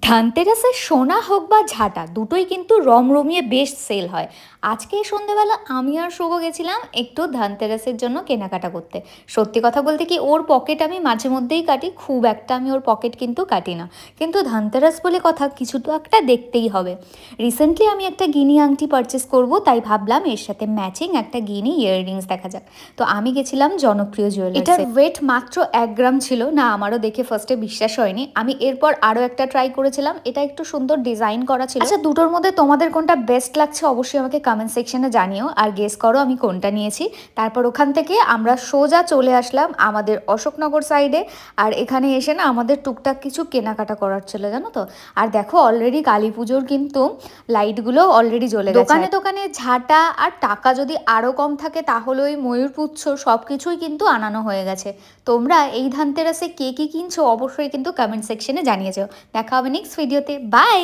ধানতেরাসে সোনা হোক বা ঝাঁটা দুটোই কিন্তু রমরমিয়ে বেশ সেল হয়। আজকে এই সন্ধেবেলা আমি আর শুভ গেছিলাম একটু ধানতেরাসের জন্য কেনাকাটা করতে। সত্যি কথা বলতে কি ওর পকেট আমি মাঝে মধ্যেই কাটি, খুব একটা আমি ওর পকেট কিন্তু কাটি না, কিন্তু ধানতেরাস বলে কথা কিছু তো একটা দেখতেই হবে। রিসেন্টলি আমি একটা গিনি আংটি পারচেস করব, তাই ভাবলাম এর সাথে ম্যাচিং একটা গিনি ইয়াররিংস দেখা যাক। তো আমি গেছিলাম জনপ্রিয় জুয়েলার্স। এটার ওয়েট মাত্র 1 গ্রাম ছিল না, আমারও দেখে ফার্স্টে বিশ্বাস হয়নি। আমি এরপর আরও একটা ট্রাই করেছিলাম, এটা একটু সুন্দর ডিজাইন করা ছিল। আচ্ছা, দুটোর মধ্যে তোমাদের কোনটা বেস্ট লাগছে অবশ্যই আমাকে কমেন্ট সেকশনে জানিও, আর গেস করো আমি কোনটা নিয়েছি। তারপর ওখান থেকে আমরা সোজা চলে আসলাম আমাদের অশোকনগর সাইডে, আর এখানে এসে না আমাদের টুকটাক কিছু কেনাকাটা করার ছিল, জানো তো। আর দেখো অলরেডি কালী পুজোর কিন্তু লাইটগুলো অলরেডি জ্বলে গেছে। দোকানে দোকানে ঝাঁটা আর টাকা যদি আরও কম থাকে তাহলে ওই ময়ূরপুচ্ছ সব কিছুই কিন্তু আনানো হয়ে গেছে। তোমরা এই ধানতেরাসে কে কী কিনছো অবশ্যই কিন্তু কমেন্ট সেকশনে জানিয়ে যাও। দেখা হবে নেক্সট ভিডিওতে, বাই।